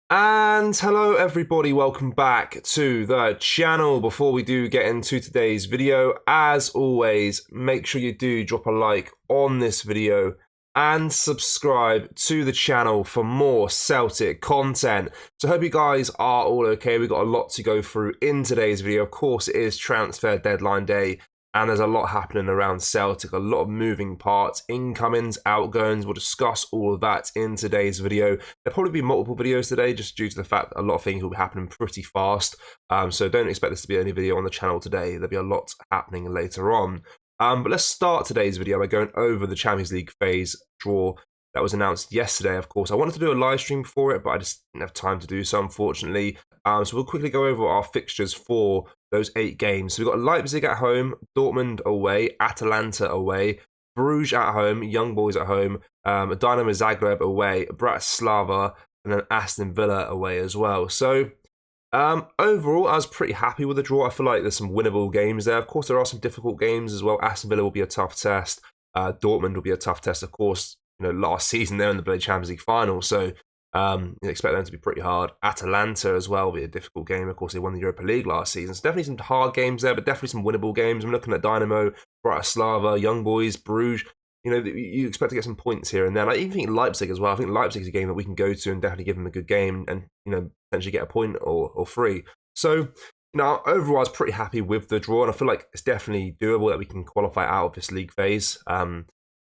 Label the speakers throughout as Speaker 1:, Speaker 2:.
Speaker 1: And hello everybody, welcome back to the channel. Before we do get into today's video, as always, make sure you do drop a like on this video and subscribe to the channel for more Celtic content. So I hope you guys are all okay. We've got a lot to go through in today's video. Of course, it is transfer deadline day, and there's a lot happening around Celtic, a lot of moving parts, incomings, outgoings. We'll discuss all of that in today's video. There'll probably be multiple videos today just due to the fact that a lot of things will be happening pretty fast. So don't expect this to be the only video on the channel today. There'll be a lot happening later on. But let's start today's video by going over the Champions League phase draw that was announced yesterday. Of course, I wanted to do a live stream for it, but I just didn't have time to do so, unfortunately. So we'll quickly go over our fixtures for those 8 games. So we've got Leipzig at home, Dortmund away, Atalanta away, Bruges at home, Young Boys at home, Dynamo Zagreb away, Bratislava, and then Aston Villa away as well. So overall, I was pretty happy with the draw. I feel like there's some winnable games there. Of course, there are some difficult games as well. Aston Villa will be a tough test. Dortmund will be a tough test, of course. Last season they're in the Champions League final, so you expect them to be pretty hard. Atalanta as well will be a difficult game. Of course, they won the Europa League last season. So definitely some hard games there, but definitely some winnable games. I'm looking at Dynamo, Bratislava, Young Boys, Bruges. You expect to get some points here and there. I even think Leipzig as well. I think Leipzig is a game that we can go to and definitely give them a good game and potentially get a point or 3. So overall, I was pretty happy with the draw, and I feel like it's definitely doable that we can qualify out of this league phase.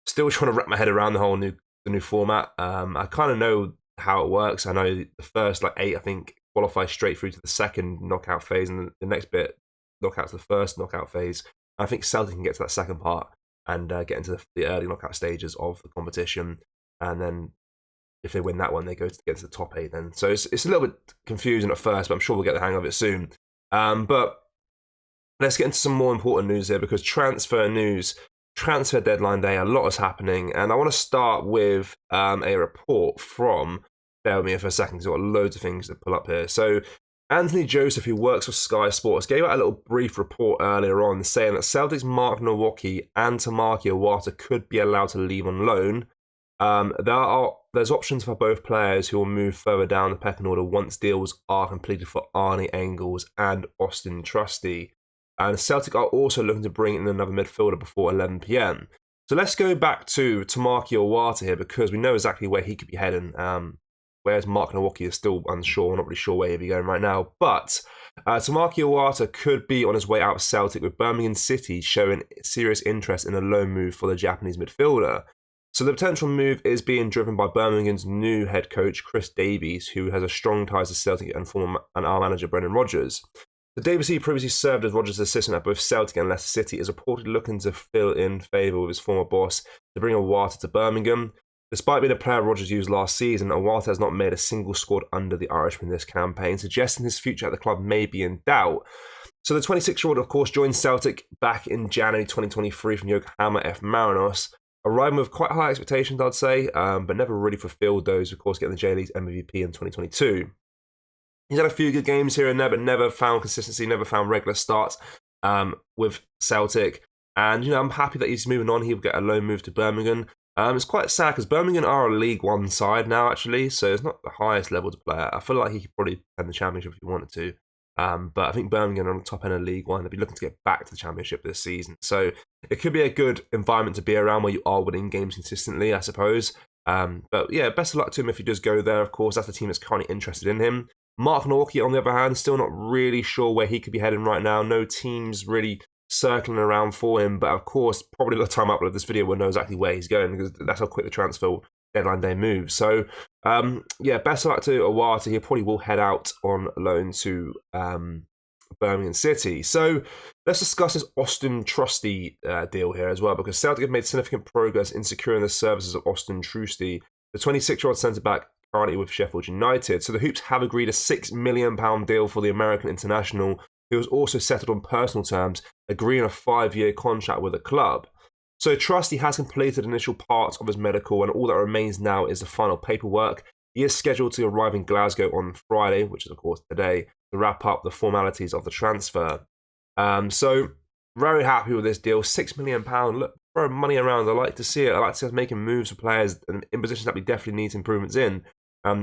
Speaker 1: Still trying to wrap my head around the new format. I kind of know how it works. I know the first 8, I think, qualify straight through to the second knockout phase, and the next bit knockout to the first knockout phase. I think Celtic can get to that second part and get into the early knockout stages of the competition, and then if they win that one, they get to the top 8 then. So it's a little bit confusing at first, but I'm sure we'll get the hang of it soon. But let's get into some more important news here, because transfer deadline day, a lot is happening, and I want to start with a report from, bear with me for a second because I've got loads of things to pull up here. So Anthony Joseph, who works for Sky Sports, gave out a little brief report earlier on saying that Celtic's Mark Nowocki and Tamaki Iwata could be allowed to leave on loan. There's options for both players who will move further down the pecking order once deals are completed for Arnie Engels and Austin Trusty. And Celtic are also looking to bring in another midfielder before 11 p.m. So let's go back to Tamaki Iwata here, because we know exactly where he could be heading. Whereas Mark Nowocki is still unsure. We're not really sure where he'll be going right now. But Tamaki Iwata could be on his way out of Celtic, with Birmingham City showing serious interest in a loan move for the Japanese midfielder. So the potential move is being driven by Birmingham's new head coach, Chris Davies, who has a strong ties to Celtic and our manager, Brendan Rodgers. The Davies, who previously served as Rodgers' assistant at both Celtic and Leicester City, is reportedly looking to fill in favour with his former boss to bring Iwata to Birmingham. Despite being a player Rodgers used last season, Iwata has not made a single squad under the Irishman this campaign, suggesting his future at the club may be in doubt. So the 26-year-old, of course, joined Celtic back in January 2023 from Yokohama F. Marinos, arriving with quite high expectations, I'd say, but never really fulfilled those, of course, getting the J-League's MVP in 2022. He's had a few good games here and there, but never found consistency, never found regular starts with Celtic. And, I'm happy that he's moving on. He'll get a loan move to Birmingham. It's quite sad because Birmingham are a League One side now, actually, so it's not the highest level to play at. I feel like he could probably play the Championship if he wanted to. But I think Birmingham are on the top end of League One. They'll be looking to get back to the Championship this season. So it could be a good environment to be around where you are winning games consistently, I suppose. But yeah, best of luck to him if he does go there. Of course, that's the team that's currently interested in him. Mark Nowocki, on the other hand, still not really sure where he could be heading right now. No teams really circling around for him. But of course, probably by the time I upload this video, we'll know exactly where he's going, because that's how quick the transfer deadline day moves. So yeah, best of luck to Iwata. He probably will head out on loan to Birmingham City. So let's discuss this Austin Trusty deal here as well, because Celtic have made significant progress in securing the services of Austin Trusty, the 26-year-old centre-back currently with Sheffield United. So the Hoops have agreed a £6 million deal for the American international, who was also settled on personal terms, agreeing a 5-year contract with the club. So Trusty has completed initial parts of his medical, and all that remains now is the final paperwork. He is scheduled to arrive in Glasgow on Friday, which is of course today, to wrap up the formalities of the transfer. So very happy with this deal. £6 million. Look, throw money around. I like to see it. I like to see us making moves for players in positions that we definitely need improvements in.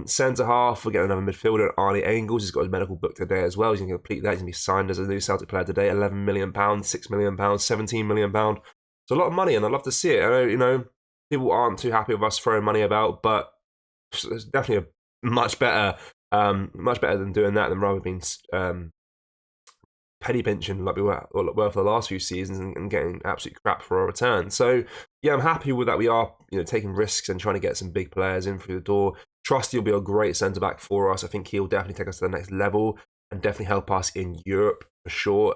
Speaker 1: Centre half, we're getting another midfielder, Arnie Engels. He's got his medical book today as well. He's going to complete that. He's going to be signed as a new Celtic player today. £11 million, £6 million, £17 million. It's a lot of money, and I'd love to see it. I know, you know, people aren't too happy with us throwing money about, but it's definitely a much better than doing that, than rather being penny pinching like we were for the last few seasons and getting absolute crap for our return. So yeah, I'm happy with that. We are, you know, taking risks and trying to get some big players in through the door. Trusty will be a great centre back for us. I think he'll definitely take us to the next level and definitely help us in Europe for sure.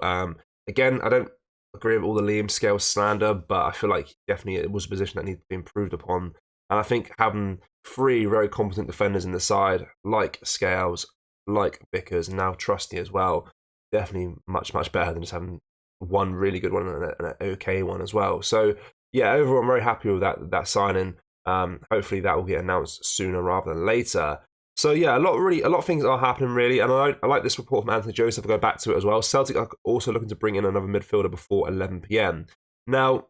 Speaker 1: Again, I don't agree with all the Liam Scales slander, but I feel like definitely it was a position that needed to be improved upon. And I think having 3 very competent defenders in the side, like Scales, like Vickers, and now Trusty as well, definitely much better than just having one really good one and an okay one as well. So yeah, overall I'm very happy with that signing. Hopefully that will get announced sooner rather than later. So yeah, a lot of things are happening really, and I like this report from Anthony Joseph. I'll go back to it as well. Celtic are also looking to bring in another midfielder before 11 PM. Now,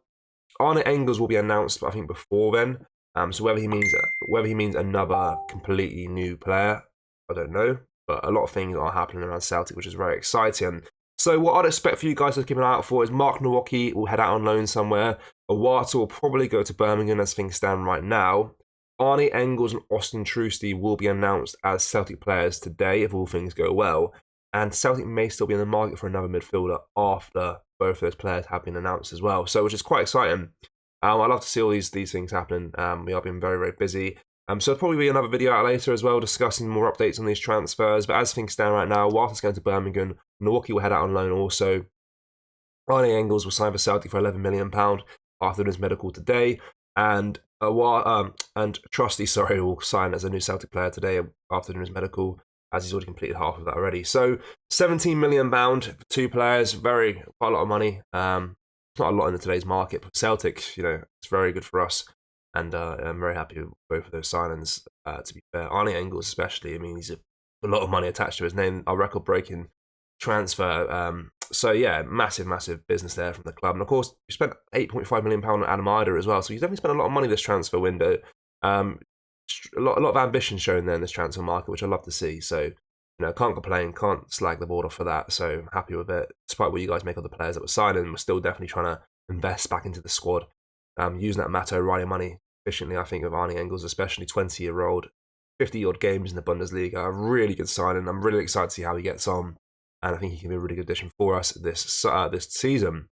Speaker 1: Arne Engels will be announced, I think, before then. So whether he means another completely new player, I don't know. But a lot of things are happening around Celtic, which is very exciting. So what I'd expect for you guys to keep an eye out for is Mark Nowacki will head out on loan somewhere. Awata will probably go to Birmingham as things stand right now. Arnie Engels and Austin Trusty will be announced as Celtic players today if all things go well. And Celtic may still be in the market for another midfielder after both of those players have been announced as well. So which is quite exciting. I love to see all these things happening. We are being very busy. So there'll probably be another video out later as well discussing more updates on these transfers. But as things stand right now, Walter's going to Birmingham. Nowacki will head out on loan also. Arnie Engels will sign for Celtic for £11 million after his medical today. And Trusty, will sign as a new Celtic player today after his medical, as he's already completed half of that already. So £17 million for 2 players, quite a lot of money. It's not a lot in today's market, but Celtic, you know, it's very good for us. And I'm very happy with both of those signings, to be fair. Arnie Engels especially, I mean, he's a lot of money attached to his name, a record-breaking transfer. So yeah, massive business there from the club. And of course, we spent £8.5 million on Adam Ider as well, so he's definitely spent a lot of money this transfer window. A lot of ambition shown there in this transfer market, which I love to see. So, you know, can't complain, can't slag the board off for that. So I'm happy with it. Despite what you guys make of the players that were signing, we're still definitely trying to invest back into the squad. Using that Matt O'Reilly money efficiently, I think, of Arnie Engels, especially 20-year-old, 50-odd games in the Bundesliga. A really good signing. I'm really excited to see how he gets on, and I think he can be a really good addition for us this season.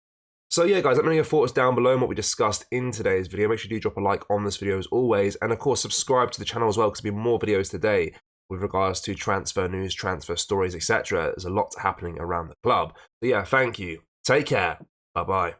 Speaker 1: So yeah, guys, let me know your thoughts down below on what we discussed in today's video. Make sure you do drop a like on this video as always, and of course subscribe to the channel as well, because there'll be more videos today with regards to transfer news, transfer stories, etc. There's a lot happening around the club. So yeah, thank you. Take care. Bye-bye.